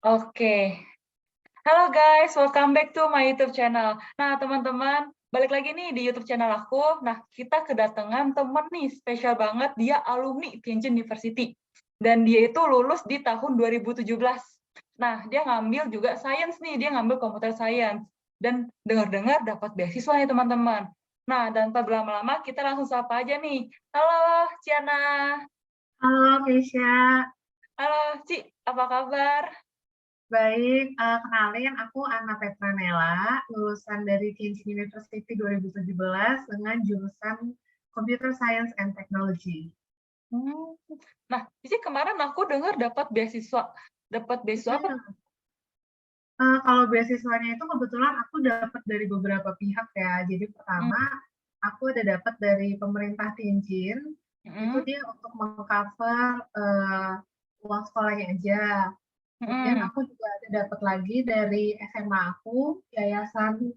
Oke. Halo guys, welcome back to my YouTube channel. Nah, teman-teman, balik lagi nih di YouTube channel aku. Nah, kita kedatangan temen nih, spesial banget. Dia alumni Tianjin University. Dan dia itu lulus di tahun 2017. Nah, dia ngambil juga science nih, dia ngambil computer science. Dan dengar-dengar dapat beasiswa nih, teman-teman. Nah, dan tak berlama-lama, kita langsung sapa aja nih. Halo, Ciana. Halo Keisha, Halo, Ci. Apa kabar? baik. Kenalin, aku Anna Petranella, lulusan dari Tianjin University 2017 dengan jurusan Computer Science and Technology. Hmm. Nah, Cici kemarin aku dengar dapat beasiswa. Dapat beasiswa apa? Kalau beasiswanya itu kebetulan aku dapat dari beberapa pihak ya. Jadi Hmm. pertama, aku ada dapat dari pemerintah Tianjin, itu Hmm. dia untuk mengcover uang sekolahnya aja. Kemudian Hmm. aku juga ada dapat lagi dari SMA aku, yayasan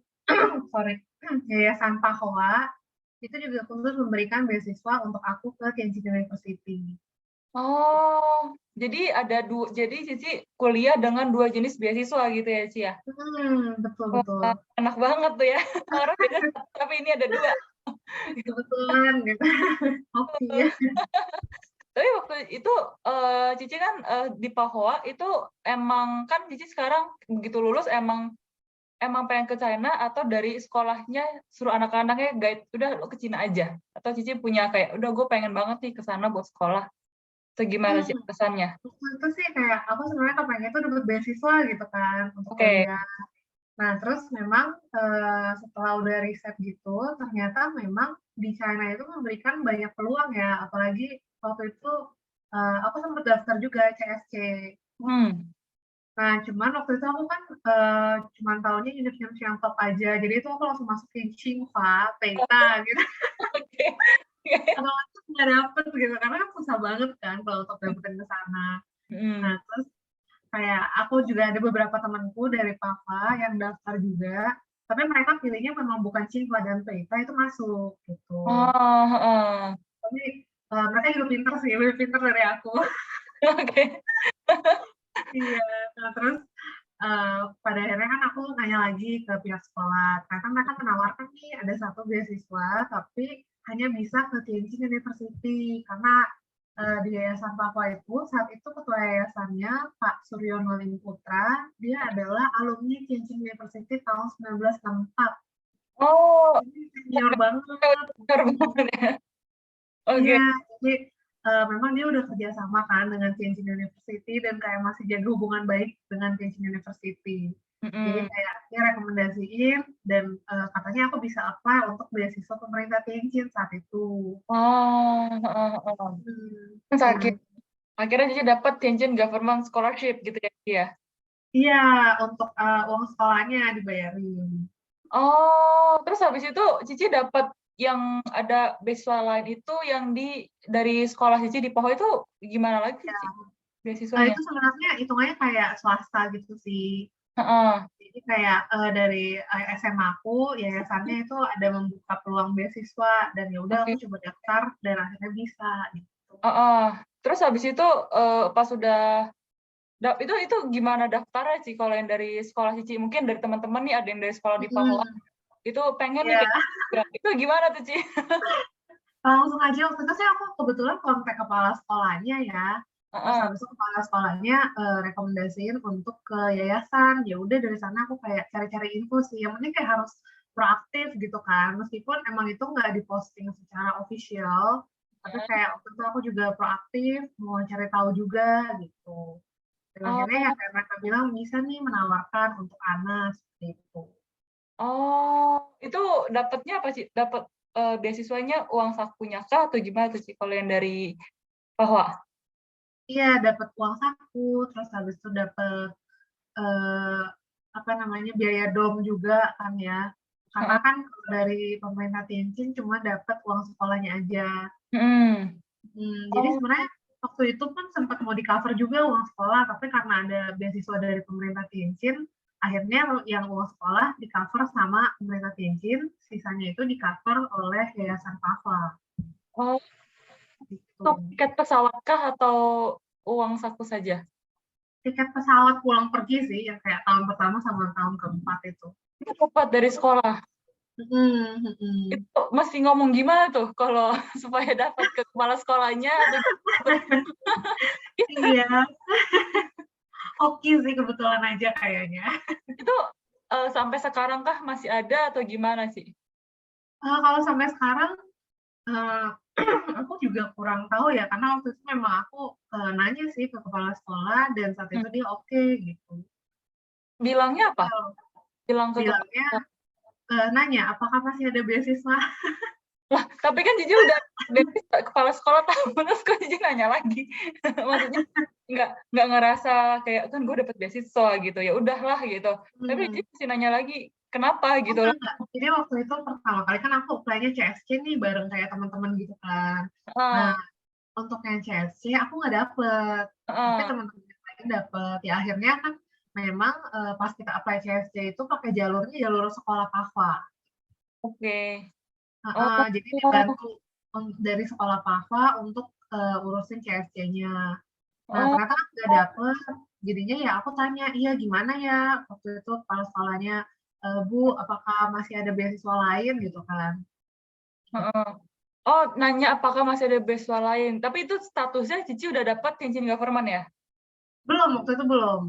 sorry, yayasan Pahoa, itu juga khusus memberikan beasiswa untuk aku ke Tianjin University. Oh, jadi Cici kuliah dengan dua jenis beasiswa gitu ya, Ci ya? Betul betul. Wah, enak banget tuh ya. Orang beda tapi ini ada dua. Kebetulan gitu. Hoki ya. Tapi waktu itu Cici kan di Pahoa itu emang kan Cici sekarang begitu lulus emang emang pengen ke China atau dari sekolahnya suruh anak-anaknya guide udah lo ke Cina aja atau Cici punya kayak udah gue pengen banget nih ke sana buat sekolah segimana sih Hmm, kesannya? Waktu itu sih kayak aku sebenarnya kepengen tuh dapat beasiswa gitu kan untuk Oke. kuliah. Nah, terus memang setelah udah riset gitu, ternyata memang di China itu memberikan banyak peluang ya, apalagi waktu itu aku sempat daftar juga CSC. Hmm. Nah, cuman waktu itu aku kan cuman tahunya universitas yang top aja, jadi itu aku langsung masukin Tsinghua, Peita gitu, Oke. atau nggak dapet gitu, karena kan susah banget kan kalau untuk dapetin ke sana. Nah, Hmm. terus kayak aku juga ada beberapa temanku dari Papa yang daftar juga, tapi mereka pilihnya memang bukan Cinta dan Peita itu masuk gitu. Oh, heeh. Tapi mereka juga pinter sih, lebih pinter dari aku. Oke. Iya, nah, terus pada akhirnya kan aku nanya lagi ke pihak sekolah. Ternyata mereka menawarkan nih ada satu beasiswa, tapi hanya bisa ke Tianjin University karena di Yayasan Papua itu saat itu ketua yayasannya Pak Suryono Limputra, dia adalah alumni Tianjin University tahun 1964. Oh, Jadi senior banget. benar banget ya. Iya, Oke. jadi memang dia udah kerjasama kan dengan Tianjin University dan kayak masih jaga hubungan baik dengan Tianjin University. Jadi Mm-mm. kayak dia rekomendasiin dan katanya aku bisa apply untuk beasiswa pemerintah Tianjin saat itu. Oh, heeh, heeh. Terus Nah, akhirnya Cici dapat Tianjin Government Scholarship gitu ya, Ci ya. iya untuk uang sekolahnya dibayarin. Oh, terus habis itu Cici dapat yang ada beasiswa lain itu yang dari sekolah Cici di Paho itu gimana lagi Ya, Cici beasiswanya? itu sebenarnya hitungannya kayak swasta gitu sih. Heeh. Jadi kayak dari SMA aku, yayasannya itu ada membuka peluang beasiswa dan ya udah aku Oke. coba daftar dan akhirnya bisa gitu. Heeh. Terus habis itu pas sudah itu gimana daftarnya sih kalau yang dari sekolah Cici? Mungkin dari teman-teman nih ada yang dari sekolah di Pahoa Hmm, itu pengen nih ya, kayak itu gimana tuh Ci? langsung aja waktu itu sih aku kebetulan kontak kepala sekolahnya ya. Terus Heeh. habis itu kepala sekolahnya rekomendasiin untuk ke yayasan. Ya udah dari sana aku kayak cari-cari info sih. Yang penting kayak harus proaktif gitu kan. Meskipun emang itu nggak diposting secara official, tapi kayak waktu itu aku juga proaktif, mau cari tahu juga gitu. Dan akhirnya ya Oh, kayak mereka bilang bisa nih menawarkan untuk Anas seperti itu. oh, itu dapatnya apa sih? Dapat beasiswanya uang sakunya kah atau gimana tuh sih kalau yang dari Pahoa? Iya, dapat uang saku, terus habis itu dapat eh, apa namanya biaya dom juga kan ya. Karena Heeh. kan dari pemerintah Tianjin cuma dapat uang sekolahnya aja. Hmm. Jadi Oh, sebenarnya waktu itu pun sempat mau di cover juga uang sekolah, tapi karena ada beasiswa dari pemerintah Tianjin, akhirnya yang uang sekolah di cover sama pemerintah Tianjin, sisanya itu di cover oleh Yayasan Pafa. oh, Gitu. itu tiket pesawat kah atau uang saku saja? tiket pesawat pulang pergi sih, yang kayak tahun pertama sama tahun keempat itu. Itu dapat dari sekolah. Itu mesti ngomong gimana tuh kalau supaya dapat ke kepala sekolahnya atau Iya. Oke sih kebetulan aja kayaknya. itu sampai sekarang kah masih ada atau gimana sih? Kalau sampai sekarang aku juga kurang tahu ya, karena waktu itu memang aku nanya sih ke kepala sekolah dan saat itu dia oke gitu. Bilangnya apa? Bilang ke Bilangnya nanya apakah masih ada beasiswa. lah, tapi kan Cici udah kepala sekolah tahu, terus kok Cici nanya lagi? Maksudnya nggak ngerasa kayak kan gue dapet beasiswa gitu, ya udahlah gitu. Tapi Cici masih nanya lagi, kenapa gitu loh? Enggak. Jadi waktu itu pertama kali kan aku apply-nya CSC nih bareng kayak teman-teman gitu kan. Nah, untuk yang CSC aku nggak dapet, tapi teman-teman yang lain dapet. Ya akhirnya kan memang pas kita apply CSC itu pakai jalurnya jalur sekolah PAVA. Oke. Jadi dibantu dari sekolah PAVA untuk urusin CSC-nya. Nah, ternyata kan nggak dapet. Jadinya ya aku tanya, iya gimana ya waktu itu kepala sekolahnya, Bu, apakah masih ada beasiswa lain gitu kan? Oh, nanya apakah masih ada beasiswa lain. Tapi itu statusnya Cici udah dapat cincin government ya? Belum, waktu itu belum.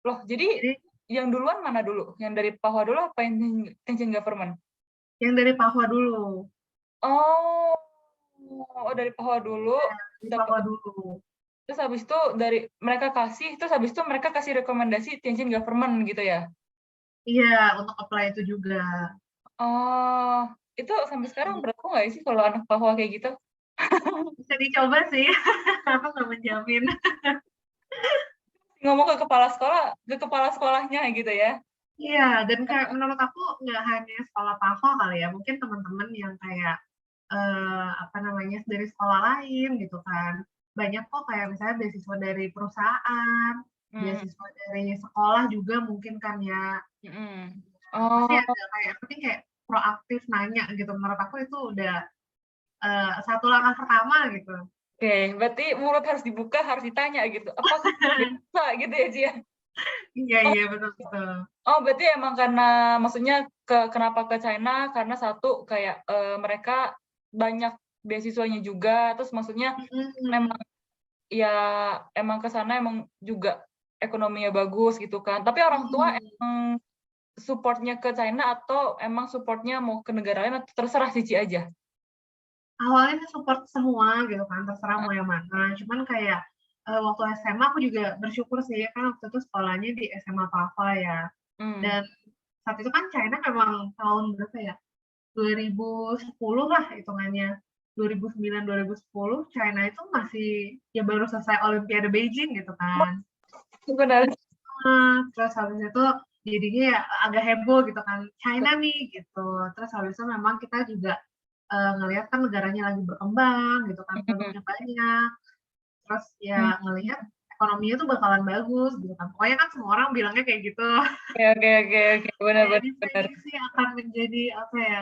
Loh, jadi yang duluan mana dulu? Yang dari PAHWA dulu apa yang cincin government? Yang dari PAVA dulu. Oh, dari PAHWA dulu. Ya, dari PAVA dulu. Terus habis itu dari mereka kasih, terus habis itu mereka kasih rekomendasi cincin government gitu ya? Iya, untuk apply itu juga. Oh, itu sampai sekarang berlaku nggak sih kalau anak PAHWA kayak gitu? Bisa dicoba sih, aku nggak menjamin. Ngomong ke kepala sekolahnya gitu ya? Iya, dan kayak menurut aku nggak hanya sekolah PAVA kali ya, mungkin teman-teman yang kayak apa namanya dari sekolah lain gitu kan. Banyak kok kayak misalnya beasiswa dari perusahaan, beasiswa dari sekolah juga mungkin kan ya. Pasti ada kayak penting kayak proaktif nanya gitu. Menurut aku itu udah satu langkah pertama gitu. Oke, berarti mulut harus dibuka, harus ditanya gitu. Apakah bisa gitu ya, Cia? Iya, betul-betul. Oh, berarti emang karena, maksudnya kenapa ke China, karena satu, kayak mereka banyak beasiswanya juga, terus maksudnya memang, ya emang ke sana emang juga ekonominya bagus gitu kan. Tapi orang tua emang support-nya ke China atau emang support-nya mau ke negara lain atau terserah Cici aja? Awalnya support semua gitu kan, terserah mau yang mana. Cuman kayak waktu SMA aku juga bersyukur sih, kan waktu itu sekolahnya di SMA PAVA ya. Dan saat itu kan China memang tahun berapa ya? 2010 lah hitungannya. 2009-2010 China itu masih ya baru selesai Olimpiade Beijing gitu kan. Benar. Terus habis itu jadinya ya agak heboh gitu kan, China nih gitu. Terus habis itu memang kita juga ngelihat kan negaranya lagi berkembang gitu kan, produknya banyak. Terus ya ngelihat ekonominya tuh bakalan bagus gitu kan. Pokoknya kan semua orang bilangnya kayak gitu. Oke, benar. Diprediksi akan menjadi apa ya,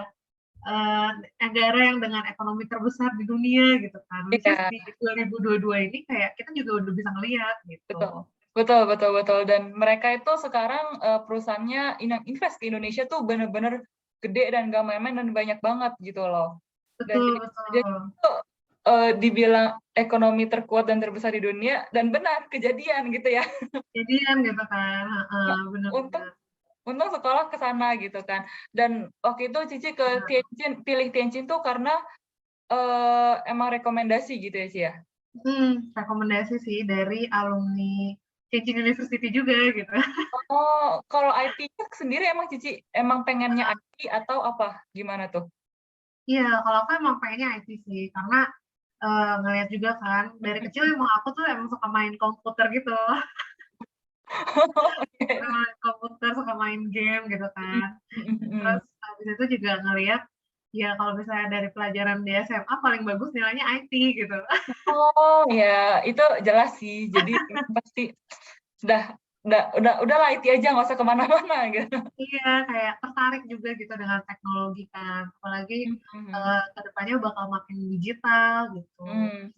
negara yang dengan ekonomi terbesar di dunia gitu kan. Which is di 2022 ini kayak kita juga udah bisa ngelihat gitu. Betul. Dan mereka itu sekarang perusahaannya invest ke Indonesia tuh bener-bener gede dan gak main-main dan banyak banget gitu loh. Dan Betul. jadi itu dibilang ekonomi terkuat dan terbesar di dunia, dan benar kejadian gitu ya. Kejadian gitu kan, benar-benar. Untung sekolah ke sana gitu kan. Dan waktu itu Cici ke Tianjin, pilih Tianjin tuh karena emang rekomendasi gitu ya, Cia? Rekomendasi sih dari alumni Tianjin University juga gitu. Oh, kalau IT sendiri emang Cici emang pengennya IT atau apa? Gimana tuh? Iya, kalau aku emang pengennya IT sih, karena ngeliat juga kan, dari kecil emang aku tuh emang suka main komputer gitu. Suka main komputer, suka main game gitu kan. Terus habis itu juga ngeliat, ya kalau misalnya dari pelajaran di SMA paling bagus nilainya IT gitu. Oh ya, itu jelas sih. Jadi pasti sudah udahlah IT aja nggak usah kemana-mana gitu. Iya, kayak tertarik juga gitu dengan teknologi kan. Apalagi Mhm. kedepannya bakal makin digital gitu.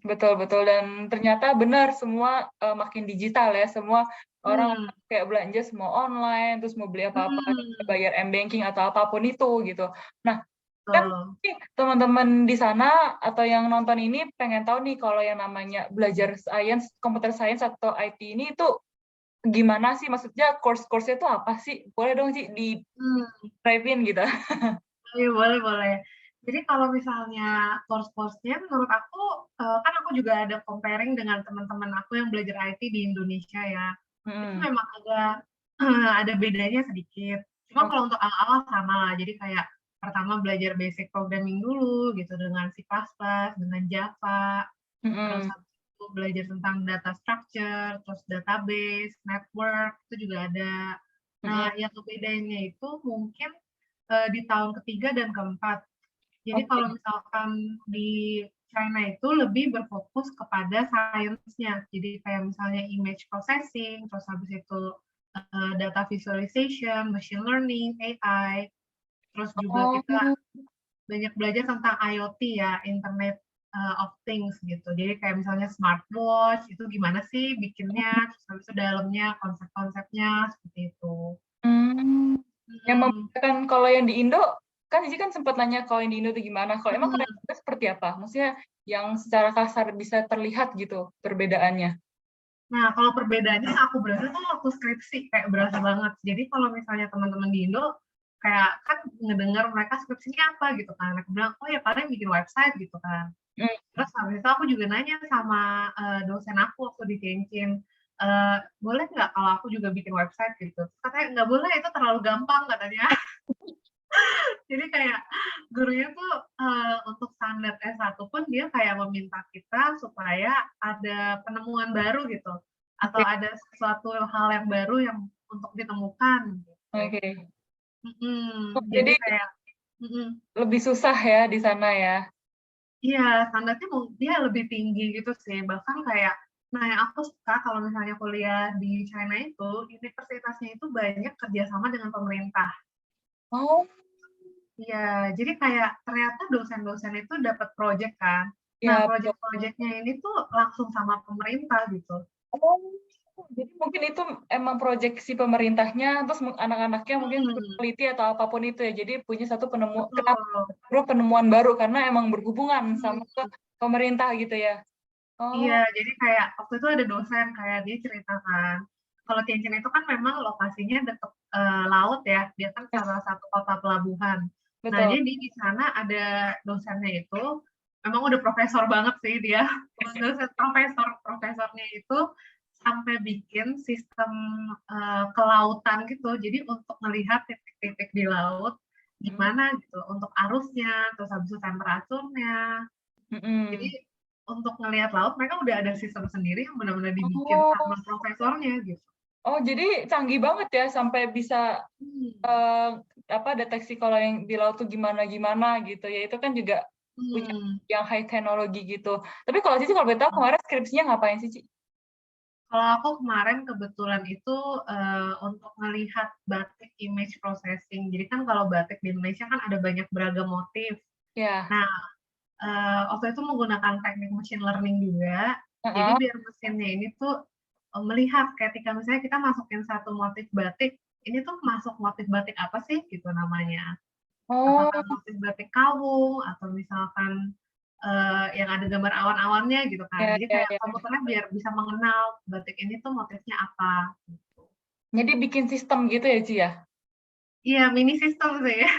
Betul betul dan ternyata benar semua makin digital ya, semua orang Hmm, kayak belanja semua online, terus mau beli apa-apa hmm, bayar m-banking atau apapun itu gitu. Nah, kan betul. nih, teman-teman di sana atau yang nonton ini pengen tahu nih kalau yang namanya belajar science, computer science atau IT ini itu gimana sih? Maksudnya course-course-nya itu apa sih? Boleh dong sih Hmm, di-drive-in gitu. iya, boleh, boleh. Jadi kalau misalnya course-course-nya menurut aku, kan aku juga ada comparing dengan teman-teman aku yang belajar IT di Indonesia ya. Itu Hmm, memang ada bedanya sedikit. Cuma oke. kalau untuk awal-awal sama lah. Jadi kayak pertama belajar basic programming dulu gitu dengan C++, dengan Java, terus Mm-mm. habis itu belajar tentang data structure, terus database, network, itu juga ada. Mm-mm. Nah, yang ngebedainnya itu mungkin di tahun ketiga dan keempat. Jadi kalau Oke. misalkan di China itu lebih berfokus kepada sainsnya. Jadi kayak misalnya image processing, terus habis itu data visualization, machine learning, AI, terus juga kita Oh, banyak belajar tentang IoT ya, Internet of Things gitu. Jadi kayak misalnya smartwatch itu gimana sih bikinnya, terus habis itu dalamnya konsep-konsepnya seperti itu. hmm. Yang Hmm. membedakan kalau yang di Indo, kan Cici kan sempat nanya kalau yang di Indo itu gimana. Kalau emang kalau yang Hmm. di Indo seperti apa? Maksudnya yang secara kasar bisa terlihat gitu perbedaannya. Nah, kalau perbedaannya aku berasa tuh waktu skripsi kayak berasa banget. Jadi kalau misalnya teman-teman di Indo kayak kan ngedengar mereka skripsinya apa gitu kan. Aku bilang, oh ya paling bikin website gitu kan. Hmm, Terus habis itu aku juga nanya sama dosen aku waktu di Tianjin, boleh nggak kalau aku juga bikin website gitu. Katanya nggak boleh, itu terlalu gampang katanya. Jadi kayak gurunya tuh untuk standar S1 pun dia kayak meminta kita supaya ada penemuan baru gitu. Atau oke, ada sesuatu hal yang baru yang untuk ditemukan gitu. oke. Oh, Jadi jadi kayak mm-mm. lebih susah ya di sana ya. Iya, standarnya dia lebih tinggi gitu sih. Bahkan kayak, nah yang aku suka kalau misalnya kuliah di China itu, universitasnya itu banyak kerjasama dengan pemerintah. Oh, Iya, jadi kayak ternyata dosen-dosen itu dapat project kan. Nah, ya betul. project-projectnya ini tuh langsung sama pemerintah gitu. Oh, jadi mungkin itu emang proyeksi pemerintahnya, terus anak-anaknya mungkin Hmm, peneliti atau apapun itu ya. Jadi punya satu kenapa betul. perlu penemuan baru karena emang berhubungan sama Hmm, ke pemerintah gitu ya. Oh, iya, jadi kayak waktu itu ada dosen kayak dia ceritakan, kalau Tianjin itu kan memang lokasinya dekat laut ya, dia kan yes, salah satu kota pelabuhan. Nah, betul. jadi di sana ada dosennya itu, memang udah profesor banget sih dia, dosen profesornya itu sampai bikin sistem kelautan gitu, jadi untuk melihat titik-titik di laut, Mm, gimana gitu, untuk arusnya, terus habis itu temperaturnya, jadi mm-mm. untuk ngelihat laut mereka udah ada sistem sendiri yang benar-benar dibikin Oh, sama profesornya gitu. oh jadi canggih banget ya sampai bisa Hmm. eh, apa deteksi kalau yang di laut tuh gimana gimana gitu ya. Itu kan juga punya Hmm. yang high teknologi gitu. Tapi kalau Cici kalau boleh tahu kemarin skripsinya ngapain sih, Ci? Kalau aku kemarin kebetulan itu untuk melihat batik image processing. Jadi kan kalau batik di Indonesia kan ada banyak beragam motif. Ya. Nah, waktu itu menggunakan teknik machine learning juga. Jadi Heeh. biar mesinnya ini tuh melihat ketika misalnya kita masukin satu motif batik, ini tuh masuk motif batik apa sih gitu namanya. Apakah Oh, motif batik kawung atau misalkan yang ada gambar awan-awannya gitu kan. ya, Jadi ya, kayak ya. komputernya biar bisa mengenal batik ini tuh motifnya apa. Jadi bikin sistem gitu ya, Ci ya? Iya, mini sistem sih ya.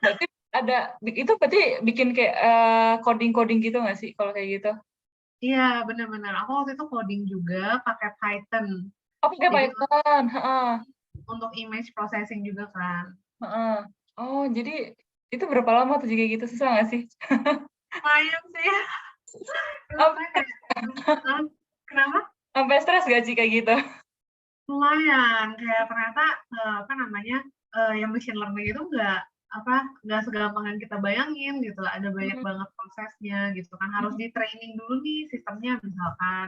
Berarti ada, itu berarti bikin kayak coding-coding gitu nggak sih kalau kayak gitu? Iya, benar-benar. Aku waktu itu coding juga pakai Python. Oh, pakai Jadi Python. Heeh, untuk image processing juga kan. heeh. Oh, jadi itu berapa lama tuh juga gitu? Susah nggak sih? Lumayan sih. Itu Sampai, saya kayak, kenapa? sampai stres gak sih kayak gitu? Lumayan. Kayak ternyata, apa namanya, yang machine learning itu nggak segampang yang kita bayangin gitu. Ada banyak Hmm, banget prosesnya gitu kan. Harus di training dulu nih sistemnya misalkan.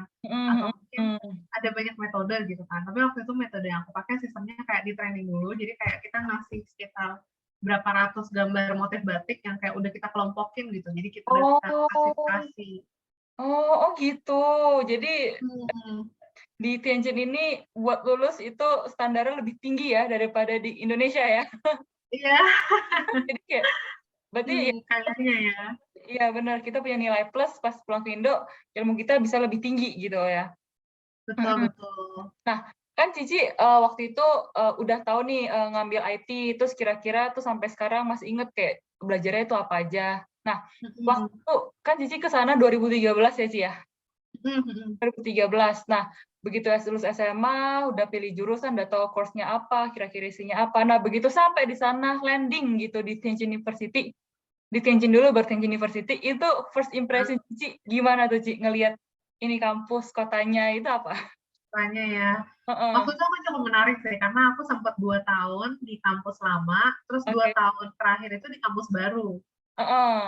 Atau hmm, mungkin hmm, hmm. ada banyak metode gitu kan. Tapi waktu itu metode yang aku pakai sistemnya kayak di training dulu. Jadi kayak kita ngasih sekitar berapa ratus gambar motif batik yang kayak udah kita kelompokin gitu. Jadi kita udah kita Oh, kasih. oh gitu. Jadi Hmm, di Tianjin ini buat lulus itu standarnya lebih tinggi ya daripada di Indonesia ya. iya, Jadi kayak berarti ya, kayaknya ya. iya benar kita punya nilai plus pas pulang ke Indo ilmu kita bisa lebih tinggi gitu ya. Betul, Mm-mm. betul. Nah, kan Cici waktu itu udah tahu nih ngambil IT, terus kira-kira tuh sampai sekarang masih inget kayak belajarnya itu apa aja. Nah, Hmm, waktu kan Cici ke sana 2013 ya, Ci ya? hmm, hmm. 2013. Nah, begitu lulus SMA, udah pilih jurusan, udah tahu course-nya apa, kira-kira isinya apa. Nah, begitu sampai di sana landing gitu di Tianjin University, di Tianjin dulu baru Tianjin University, itu first impression Cici gimana tuh Ci ngelihat ini kampus kotanya itu apa? Tanya ya. Heeh. Waktu itu aku cukup menarik sih, karena aku sempat 2 tahun di kampus lama, terus dua Oke. tahun terakhir itu di kampus baru. Heeh.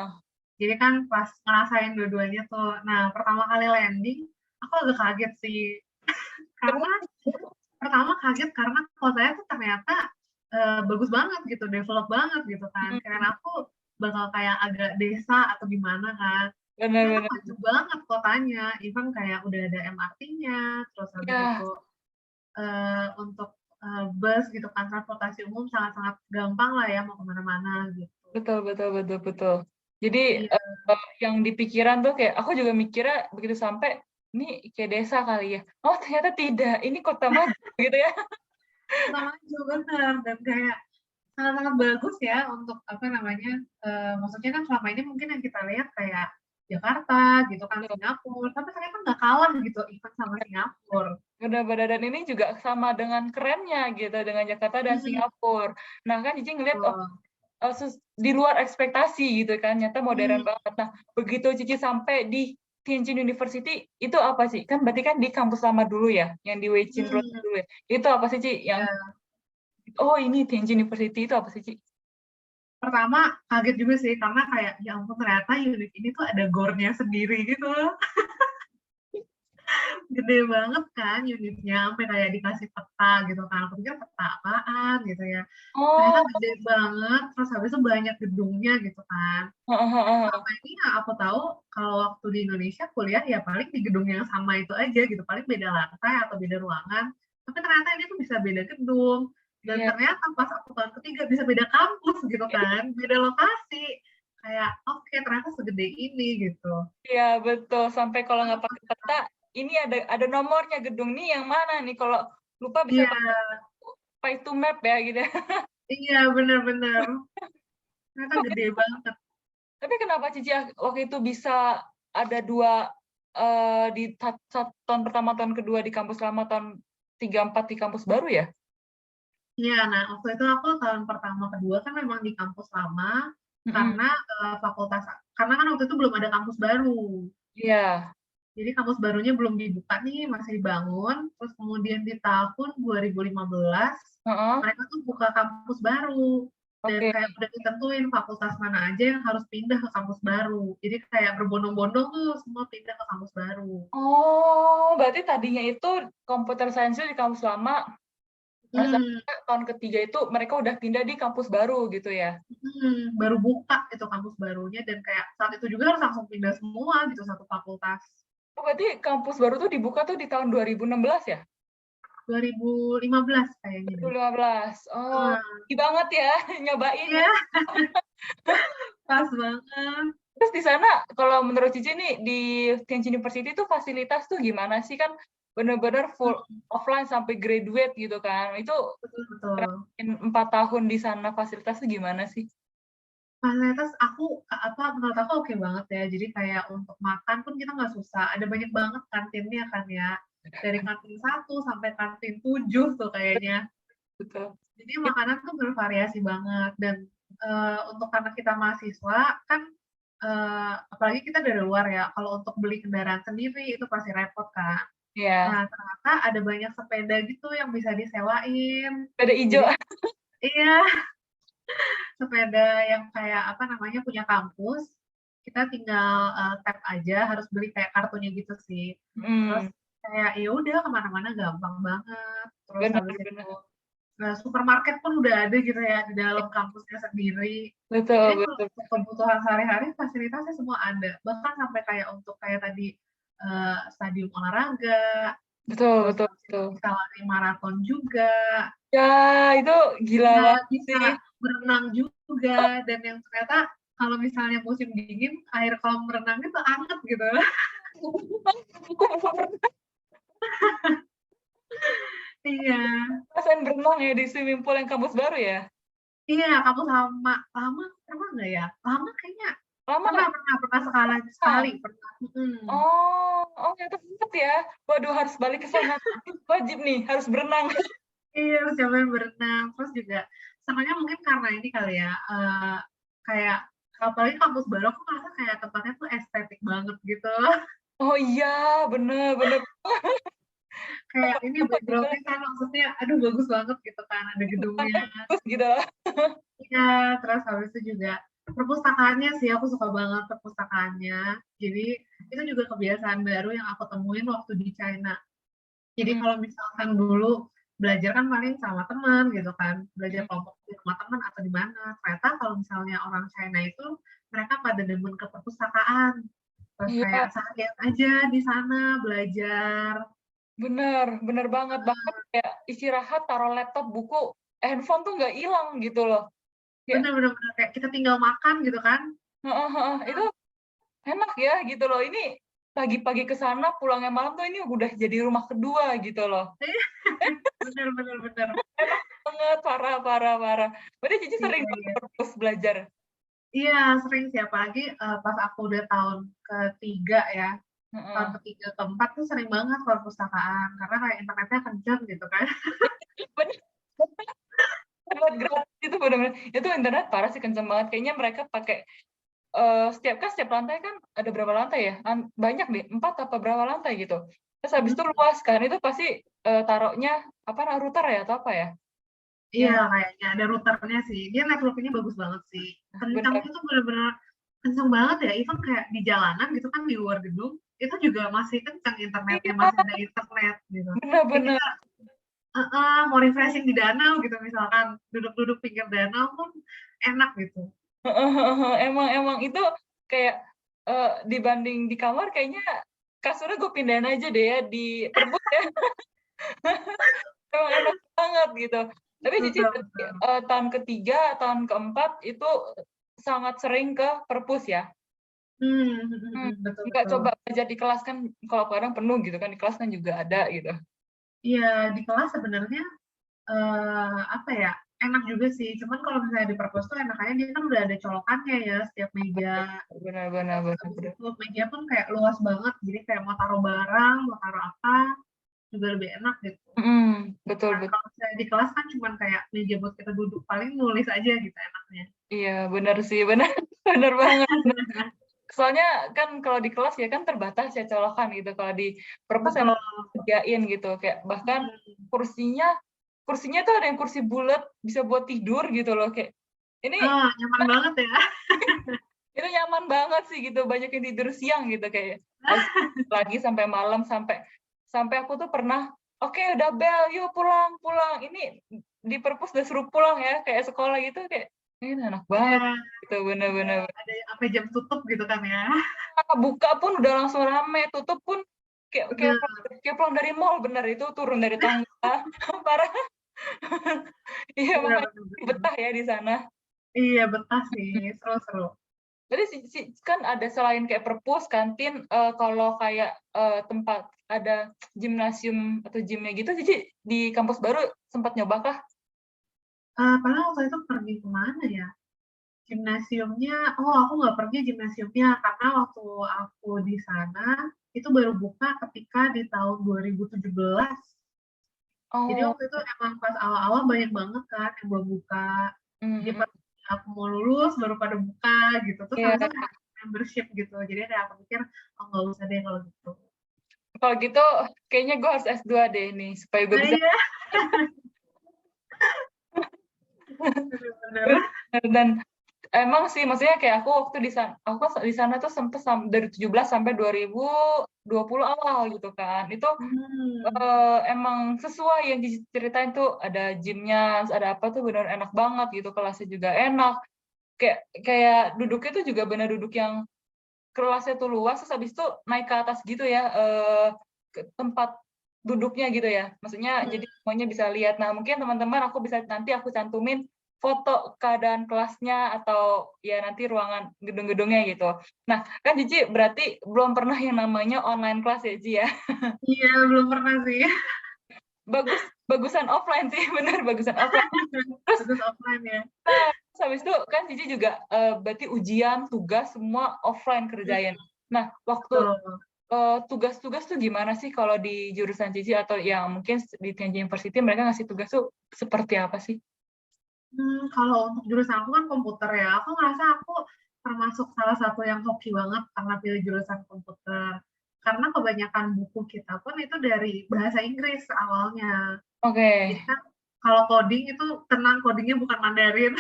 Jadi kan pas ngerasain dua-duanya tuh. Nah, pertama kali landing, aku agak kaget sih. Karena pertama kaget karena kotanya tuh ternyata bagus banget gitu, develop banget gitu kan. Mhm. Karena aku bakal kayak agak desa atau gimana kan. Ternyata Benar-benar. maju banget kotanya, even kayak udah ada MRT-nya, terus habis Ya, itu untuk bus gitu kan, transportasi umum sangat-sangat gampang lah ya mau kemana-mana gitu. betul betul betul betul. Jadi Iya, yang di pikiran tuh kayak aku juga mikirnya begitu sampai ini kayak desa kali ya. Oh, ternyata tidak. Ini kota maju gitu ya. kota maju bener, dan kayak sangat-sangat bagus ya untuk apa namanya, maksudnya kan selama ini mungkin yang kita lihat kayak Jakarta gitu kan, Betul. Singapura, tapi ternyata nggak kalah gitu even sama Singapura. Benar-benar dan ini juga sama dengan kerennya gitu dengan Jakarta dan Hmm, Singapura. Nah, kan Cici ngeliat oh betul. di luar ekspektasi gitu kan, nyata modern Hmm, banget. Nah, begitu Cici sampai di Tianjin University, itu apa sih? Kan berarti kan di kampus lama dulu ya, yang di Weijin Road hmm, dulu ya. Itu apa sih, Ci? Yang, ya. oh ini Tianjin University itu apa sih, Ci? Pertama kaget juga sih karena kayak ya ampun ternyata unit ini tuh ada gornya sendiri gitu. Gede banget kan unitnya, sampai kayak dikasih peta gitu kan. Aku pikir peta apaan gitu ya. Ternyata Oh, gede banget, terus habis itu banyak gedungnya gitu kan. heeh, heeh. Selama ini ya aku tahu kalau waktu di Indonesia kuliah ya paling di gedung yang sama itu aja gitu, paling beda lantai atau beda ruangan. Tapi ternyata ini tuh bisa beda gedung. Dan Iya, ternyata pas aku tahun ketiga bisa beda kampus gitu kan, beda lokasi. Kayak oke okay, ternyata segede ini gitu. iya betul. Sampai kalau nggak pakai peta, ini ada nomornya gedung nih yang mana nih? Kalau lupa bisa Iya, pakai to map ya gitu. iya benar-benar. Ternyata gede banget. Tapi kenapa Cici waktu itu bisa ada dua di tahun pertama, tahun kedua di kampus lama, tahun 3 4 di kampus baru ya? Iya, nah waktu itu aku tahun pertama kedua kan memang di kampus lama Mm-mm. karena fakultas karena kan waktu itu belum ada kampus baru. Iya. Jadi kampus barunya belum dibuka nih, masih dibangun. Terus kemudian di tahun 2015 Heeh. mereka tuh buka kampus baru dan Oke. kayak udah ditentuin fakultas mana aja yang harus pindah ke kampus baru. Jadi kayak berbondong-bondong tuh semua pindah ke kampus baru. Oh, berarti tadinya itu computer science di kampus lama, nah Hmm, sampai tahun ketiga itu mereka udah pindah di kampus baru gitu ya? baru buka itu kampus barunya dan kayak saat itu juga harus langsung pindah semua gitu satu fakultas. Oh, berarti kampus baru tuh dibuka tuh di tahun 2016 ya? 2015 kayaknya deh. 2015. Oh, Heeh. tinggi banget ya nyobain ya. Iya, pas banget. Terus di sana, kalau menurut Cici nih, di Tianjin University itu fasilitas tuh gimana sih? Kan bener-bener full Hmm, offline sampai graduate gitu kan. Itu betul betul. 4 tahun di sana fasilitas tuh gimana sih? Fasilitas aku apa menurut aku oke banget ya. Jadi kayak untuk makan pun kita nggak susah. Ada banyak banget kantinnya kan ya. Dari kantin 1 sampai kantin 7 tuh kayaknya. Betul. Jadi makanan tuh bervariasi banget dan untuk karena kita mahasiswa kan apalagi kita dari luar ya. Kalau untuk beli kendaraan sendiri itu pasti repot kan. Ya, Nah, ternyata ada banyak sepeda gitu yang bisa disewain. ada hijau. Jadi iya, sepeda yang kayak apa namanya punya kampus, kita tinggal tap aja, harus beli kayak kartunya gitu sih. Terus Hmm. kayak ya udah kemana-mana gampang banget. Terus Benar, habis itu benar. supermarket pun udah ada gitu ya di dalam kampusnya sendiri. Jadi Betul, kalau betul. untuk kebutuhan sehari-hari fasilitasnya semua ada. Bahkan sampai kayak untuk kayak tadi stadion olahraga, Betul, terus betul, betul. bisa lari maraton juga, Ya, itu gila ya banget bisa sih. berenang juga, dan yang ternyata kalau misalnya musim dingin air kolam renangnya tuh anget gitu. Iya, Rasain berenang ya di swimming pool yang kampus baru ya? iya, kamu sama lama pernah nggak ya? Lama kayaknya Lama pernah nggak? pernah sekali sekali pernah. Oh, oh ternyata sempet ya. Waduh, harus balik ke sana. Wajib nih, harus berenang. Iya, harus cobain berenang. Terus juga sebenarnya mungkin karena ini kali ya, kayak apalagi kampus baru aku merasa kayak tempatnya tuh estetik banget gitu. Oh iya, bener, bener. Kayak ini background-nya kan maksudnya aduh bagus banget gitu kan, ada gedungnya. Bagus gitu loh. Iya, terus habis itu juga perpustakaannya sih, aku suka banget perpustakaannya. Jadi itu juga kebiasaan baru yang aku temuin waktu di China. Jadi Mm, kalau misalkan dulu belajar kan paling sama teman gitu kan, belajar mm. kelompok di rumah teman atau di mana. Ternyata kalau misalnya orang China itu mereka pada demen ke perpustakaan. Terus kayak Iya, seharian aja di sana belajar. bener, bener banget. Bahkan kayak istirahat, taruh laptop, buku, handphone tuh nggak hilang gitu loh. Ya, Bener-bener kayak kita tinggal makan gitu kan. heeh, heeh. Itu enak ya gitu loh. Ini pagi-pagi ke sana, pulangnya malam tuh ini udah jadi rumah kedua gitu loh. Bener-bener bener. Enak banget, parah, parah, parah. Berarti Cici Iya, sering iya. terus belajar. Iya, sering sih apalagi pas aku udah tahun ketiga ya. Tahun Heeh. ketiga keempat tuh sering banget ke perpustakaan karena kayak internetnya kenceng gitu kan. Bener, internet gratis itu bener-bener. Itu internet parah sih, kenceng banget. Kayaknya mereka pakai setiap lantai kan ada berapa lantai ya? Banyak deh, 4 apa berapa lantai gitu. Terus habis itu luas kan, itu pasti taruhnya apa router ya atau apa ya? Iya, Yang kayaknya ada routernya sih. Dia networknya bagus banget sih. bener. Kencangnya tuh bener-bener kencang banget ya. Even kayak di jalanan gitu kan di luar gedung, itu juga masih kencang internetnya, Iya, masih ada internet gitu. Kayak bener-bener. kita mau refreshing di danau gitu misalkan, duduk-duduk pinggir danau pun enak gitu. Emang emang itu kayak dibanding di kamar kayaknya kasurnya gue pindahin aja deh ya di perbuk ya. Emang enak banget gitu. Tapi Cici Betul, betul. tahun ketiga, tahun keempat itu sangat sering ke perpus ya. Betul, Nggak betul. coba belajar di kelas kan, kalau kadang penuh gitu kan, di kelas kan juga ada gitu. Iya, di kelas sebenarnya apa ya, enak juga sih. Cuman kalau misalnya di perpus tuh enakannya dia kan udah ada colokannya ya setiap meja. Benar, benar, Terus benar, habis benar. itu meja pun kayak luas banget, jadi kayak mau taruh barang, mau taruh apa, juga lebih enak gitu. Betul, Nah, betul. kalau misalnya di kelas kan cuman kayak meja buat kita duduk, paling nulis aja gitu enaknya. Iya, benar sih, benar, benar banget. Soalnya kan kalau di kelas ya kan terbatas ya colokan gitu. Kalau di perpus Betul. emang kerjain gitu, kayak bahkan kursinya kursinya tuh ada yang kursi bulat bisa buat tidur gitu loh, kayak ini Oh, nyaman banget ya. itu nyaman banget sih gitu, banyak yang tidur siang gitu kayak habis lagi sampai malam, sampai sampai aku tuh pernah oke udah bel yuk pulang pulang, ini di perpus udah suruh pulang ya kayak sekolah gitu, kayak ini enak banget Iya, gitu, iya, bener-bener. ada yang sampai jam tutup gitu kan ya. Buka pun udah langsung rame, tutup pun kayak kayak Bener, kayak pulang dari mall, bener itu turun dari tangga. Parah. Iya, bener, makanya bener, bener. betah ya di sana. Iya, betah sih, seru-seru. Jadi kan ada selain kayak perpus, kantin, kalau kayak tempat ada gimnasium atau gymnya gitu, Cici di kampus baru sempat nyoba kah? Padahal waktu itu pergi kemana ya? Gimnasiumnya, oh aku nggak pergi gimnasiumnya karena waktu aku di sana itu baru buka ketika di tahun 2017. Jadi Oh, waktu itu emang pas awal-awal banyak banget kan yang belum buka. Jadi mm, pas aku mau lulus baru pada buka gitu. Terus iya. habis itu kayak membership gitu. Jadi kayak aku pikir, oh nggak usah deh kalau gitu. Kalau gitu, kayaknya gue harus S2 deh nih supaya gue Nah bisa. iya, bener-bener. Dan Emang sih, maksudnya kayak aku waktu aku di sana tuh sempet dari 17 sampai 2020 awal gitu kan. Itu Hmm. emang sesuai yang diceritain tuh, ada gymnya, ada apa tuh benar enak banget gitu, kelasnya juga enak. Kayak duduknya tuh juga benar duduk yang kelasnya tuh luas, terus habis itu naik ke atas gitu ya, ke tempat duduknya gitu ya. Maksudnya Hmm. jadi semuanya bisa lihat. Nah, mungkin teman-teman nanti aku cantumin foto keadaan kelasnya atau ya nanti ruangan gedung-gedungnya gitu. Nah, kan Cici berarti belum pernah yang namanya online class ya, Ci ya? Iya, belum pernah sih. Bagusan offline sih, bener bagusan offline. Terus Bagus offline ya. terus habis itu kan Cici juga berarti ujian, tugas semua offline kerjain. Hmm, Nah, waktu betul. tugas-tugas tuh gimana sih kalau di jurusan Cici atau yang mungkin di Tianjin University mereka ngasih tugas tuh seperti apa sih? Kalau untuk jurusan aku kan komputer ya, aku ngerasa aku termasuk salah satu yang hoki banget karena pilih jurusan komputer. Karena kebanyakan buku kita pun itu dari bahasa Inggris awalnya. Oke. Jadi kan kalau coding itu tenang, codingnya bukan Mandarin,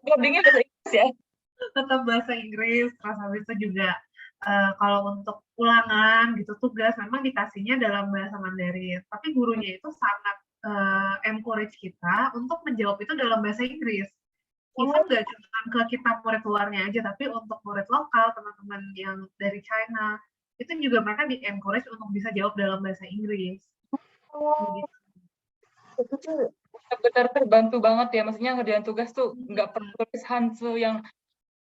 Codingnya bahasa Inggris ya? tetap bahasa Inggris. Terus habis itu juga kalau untuk ulangan gitu tugas memang dikasihnya dalam bahasa Mandarin. Tapi gurunya itu sangat encourage kita untuk menjawab itu dalam bahasa Inggris. Even Oh, nggak cuma ke kita murid luarnya aja, tapi untuk murid lokal, teman-teman yang dari China, itu juga mereka di-encourage untuk bisa jawab dalam bahasa Inggris. Gitu. itu tuh benar-benar terbantu banget ya. Maksudnya ngerjain tugas tuh nggak perlu tulis Hanzu yang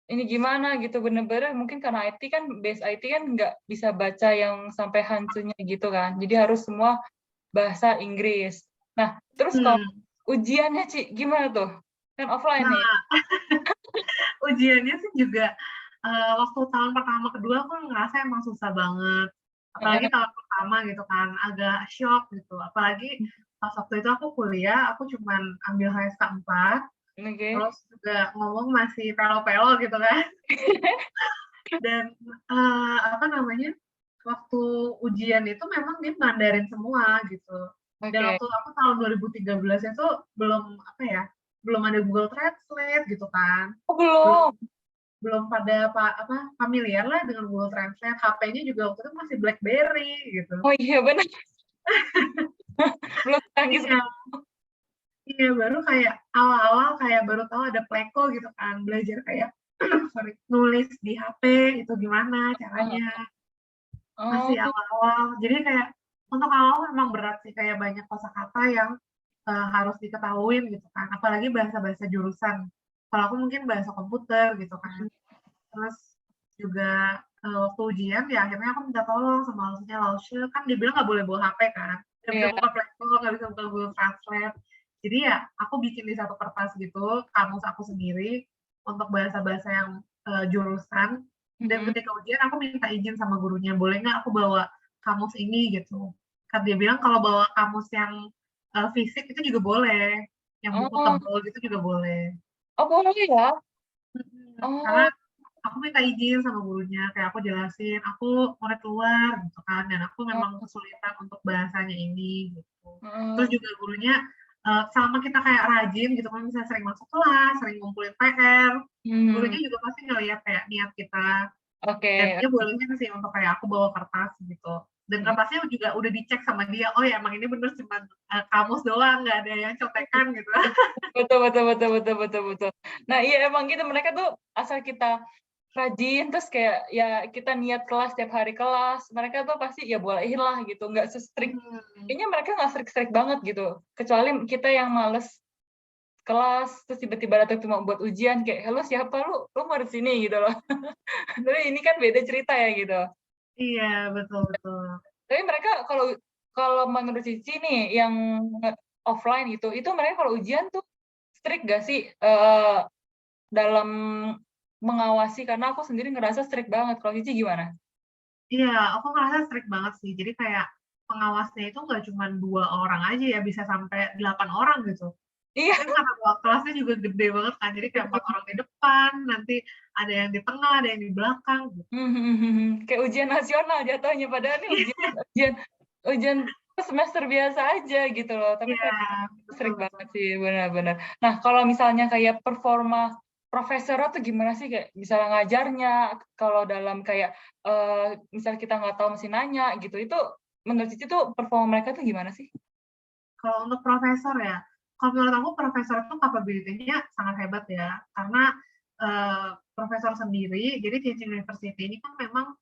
ini gimana gitu, bener-bener mungkin karena IT kan, base IT kan nggak bisa baca yang sampai Hanzunya gitu kan. Jadi harus semua bahasa Inggris. Nah, terus kalau Hmm. ujiannya Ci, gimana tuh? Kan offline nih. Nah, ujiannya sih juga waktu tahun pertama kedua aku ngerasa emang susah banget. Apalagi tahun pertama gitu kan, agak shock gitu. Apalagi pas waktu itu aku kuliah, aku cuman ambil HSK 4, Oke. terus juga ngomong masih pelo-pelo gitu kan. Dan apa namanya, waktu ujian itu memang dia Mandarin semua gitu. Dan Oke. waktu aku tahun 2013 itu belum apa ya, belum ada Google Translate gitu kan. Oh, Belum belum. belum pada familiar lah dengan Google Translate. HP-nya juga waktu itu masih BlackBerry gitu. Oh iya benar. Belum canggih. Iya, iya baru kayak awal-awal kayak baru tahu ada Pleco gitu kan, belajar kayak sorry, nulis di HP itu gimana caranya. Masih Oh, awal-awal. Jadi kayak untuk awal memang berat sih, kayak banyak kosakata yang harus diketahuin gitu kan. Apalagi bahasa-bahasa jurusan. Kalau aku mungkin bahasa komputer gitu kan. Terus juga waktu ujian ya akhirnya aku minta tolong sama maksudnya Laushe, kan dia bilang nggak boleh bawa HP kan. Nggak bisa iya. buka Playbook, nggak bisa buka Google Translate. Jadi ya aku bikin di satu kertas gitu, kamus aku sendiri untuk bahasa-bahasa yang jurusan. Dan Mm-mm. ketika ujian aku minta izin sama gurunya, boleh nggak aku bawa kamus ini gitu. Kan dia bilang kalau bawa kamus yang fisik itu juga boleh, yang buku Oh, tebal gitu juga boleh. oh boleh ya. Karena Oh, aku minta izin sama gurunya, kayak aku jelasin, aku murid luar gitu kan, dan aku memang oh, kesulitan untuk bahasanya ini gitu. Terus oh. juga gurunya selama kita kayak rajin gitu kan, bisa sering masuk kelas, sering ngumpulin PR, Hmm, gurunya juga pasti ngeliat kayak niat kita, dan oke. dia bolehin sih untuk kayak aku bawa kertas gitu. Dan Hmm. kertasnya juga udah dicek sama dia, oh ya emang ini bener cuma kamus doang, nggak ada yang contekan gitu. Betul, betul, betul, betul, betul, betul. Nah, iya emang gitu, mereka tuh asal kita rajin, terus kayak ya kita niat kelas tiap hari kelas, mereka tuh pasti ya bolehin lah gitu, nggak se-strict. Hmm. Kayaknya mereka nggak strict-strict banget gitu, kecuali kita yang males kelas, terus tiba-tiba datang cuma buat ujian, kayak, "Halo siapa lu? Lu mau di sini?" gitu loh. Tapi ini kan beda cerita ya gitu. Iya, betul betul. Tapi mereka kalau kalau menurut Cici nih yang offline itu mereka kalau ujian tuh strict gak sih dalam mengawasi? Karena aku sendiri ngerasa strict banget. Kalau Cici gimana? Iya, aku ngerasa strict banget sih. Jadi kayak pengawasnya itu nggak cuma 2 orang aja ya, bisa sampai 8 orang gitu. Iya, Tapi karena kelasnya juga gede banget kan, jadi kayak 4 orang di depan, nanti ada yang di tengah, ada yang di belakang gitu. kayak ujian nasional jatuhnya. Padahal ini ujian ujian semester biasa aja gitu loh. Tapi Iya, kayak betul strict betul. banget sih, benar-benar. Nah, kalau misalnya kayak performa profesornya tuh gimana sih? Kayak misalnya ngajarnya, kalau dalam kayak, misalnya kita nggak tahu mesti nanya gitu, itu menurut Cici tuh performa mereka tuh gimana sih? Kalau untuk profesor ya, kalau menurut aku profesor itu capability-nya sangat hebat ya, karena profesor sendiri, jadi Tianjin University ini kan memang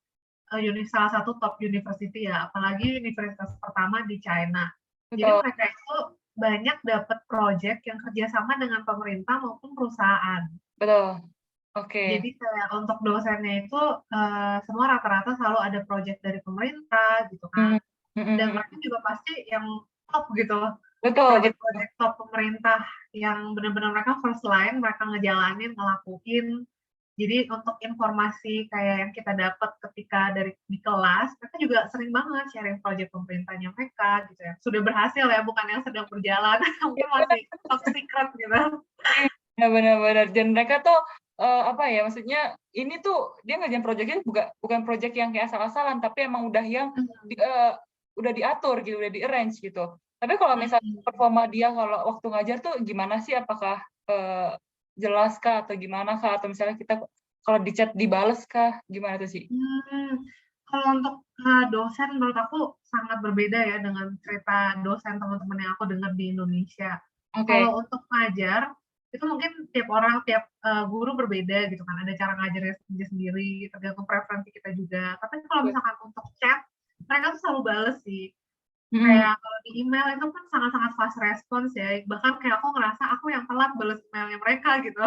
salah satu top university ya, apalagi universitas pertama di China. Jadi Betul, mereka itu banyak dapat project yang kerjasama dengan pemerintah maupun perusahaan. betul. Oke. Jadi kayak untuk dosennya itu semua rata-rata selalu ada project dari pemerintah gitu kan. Mhm, mhm Dan mhm. mereka juga pasti yang top gitu, Betul betul. project-project top pemerintah yang benar-benar mereka first line, mereka ngejalanin, ngelakuin. Jadi untuk informasi kayak yang kita dapat ketika dari di kelas, mereka juga sering banget sharing project pemerintahnya mereka gitu ya. Sudah berhasil ya, bukan yang sedang berjalan, mungkin masih top secret gitu. Iya, benar-benar. Dan mereka tuh, apa ya, maksudnya ini tuh dia ngerjain projeknya bukan project yang kayak asal-asalan, tapi emang udah yang di Hmm. udah diatur gitu, udah di-arrange gitu. Tapi kalau misalnya Hmm. performa dia kalau waktu ngajar tuh gimana sih? Apakah, jelas kah atau gimana kah? Atau misalnya kita kalau di chat dibales kah? Gimana tuh sih? Hmm. Kalau untuk dosen menurut aku sangat berbeda ya dengan cerita dosen teman-teman yang aku dengar di Indonesia. Oke. Kalau untuk ngajar itu mungkin tiap orang, tiap guru berbeda gitu kan. Ada cara ngajarnya sendiri-sendiri, tergantung preferensi kita juga. Tapi kalau misalkan untuk chat, mereka tuh selalu bales sih. Mhm. Kayak kalau di email itu kan sangat-sangat fast response ya. Bahkan kayak aku ngerasa aku yang telat bales emailnya mereka gitu.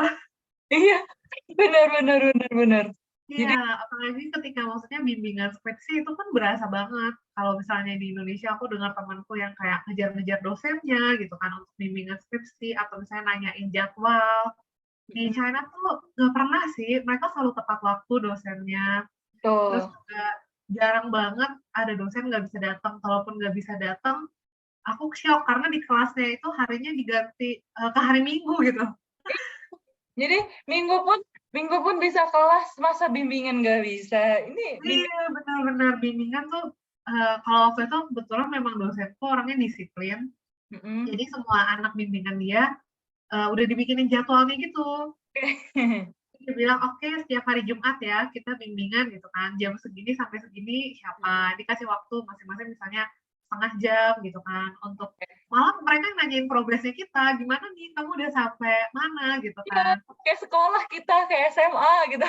Iya, benar benar benar benar. Iya, Jadi apalagi ketika maksudnya bimbingan skripsi itu kan berasa banget. Kalau misalnya di Indonesia aku dengar temanku yang kayak ngejar-ngejar dosennya gitu kan untuk bimbingan skripsi atau misalnya nanyain jadwal. Di mhm, China tuh nggak pernah sih, mereka selalu tepat waktu dosennya. Terus betul. juga jarang banget ada dosen nggak bisa datang. Kalaupun nggak bisa datang, aku shock karena di kelasnya itu harinya diganti ke hari Minggu gitu. Jadi minggu pun bisa kelas, masa bimbingan nggak bisa? Ini Iya, benar-benar bimbingan tuh kalau waktu itu kebetulan memang dosenku orangnya disiplin. mhm. Jadi semua anak bimbingan dia udah dibikinin jadwalnya gitu. Dia bilang, "Oke, setiap hari Jumat ya, kita bimbingan," gitu kan. Jam segini sampai segini siapa, dikasih waktu masing-masing misalnya setengah jam gitu kan, untuk malah mereka nanyain progresnya kita, "Gimana nih, kamu udah sampai mana?" gitu Iya, kan. kayak sekolah kita, kayak SMA gitu.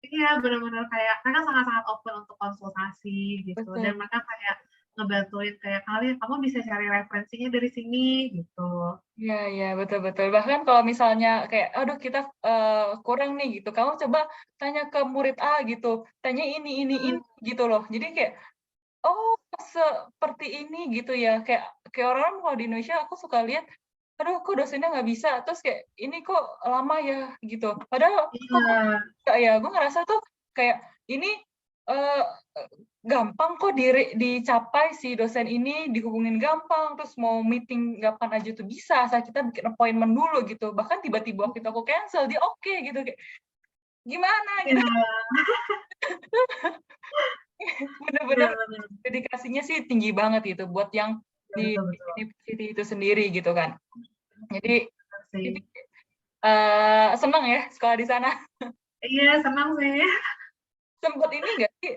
Iya, benar-benar kayak mereka sangat-sangat open untuk konsultasi gitu, dan Betul. mereka kayak ngebantuin kayak, "Kamu bisa cari referensinya dari sini," gitu. Iya iya, betul betul. Bahkan kalau misalnya kayak, aduh kita, kurang nih gitu, kamu coba tanya ke murid A gitu, tanya ini, Mhm. gitu loh. Jadi kayak, oh seperti ini gitu ya, kayak kayak orang kalau di Indonesia aku suka lihat, aduh kok dosennya nggak bisa, terus kayak, ini kok lama ya, gitu. Padahal kok Iya, enggak ya, gue ngerasa tuh kayak ini, eee, gampang kok dicapai si dosen ini, dihubungin gampang, terus mau meeting kapan aja tuh bisa, asal kita bikin appointment dulu gitu. Bahkan tiba-tiba waktu itu aku cancel, dia oke gitu, kayak gimana gitu. iya, iya, Bener-bener bener. dedikasinya sih tinggi banget gitu buat yang Iya, di betul betul. university itu sendiri gitu kan. Jadi Bener sih. ini, seneng ya sekolah di sana. Iya, senang sih. Sempet ini nggak sih,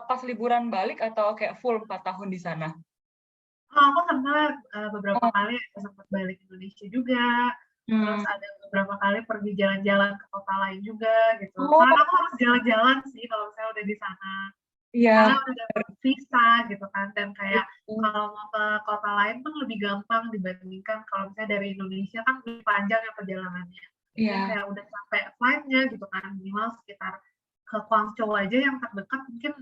pas liburan balik atau kayak full 4 tahun di sana? Oh, aku sempat, beberapa Oh, kali sempat balik Indonesia juga, terus mmm, ada beberapa kali pergi jalan-jalan ke kota lain juga gitu. oh, Karena aku harus jalan-jalan sih kalau misalnya udah di sana. Karena iya, udah dapet visa gitu kan, dan kayak betul, kalau mau ke kota lain pun lebih gampang dibandingkan kalau misalnya dari Indonesia kan lebih panjang ya perjalanannya. Dan iya, kayak udah sampai flight-nya gitu kan, minimal sekitar ke Guangzhou aja yang terdekat mungkin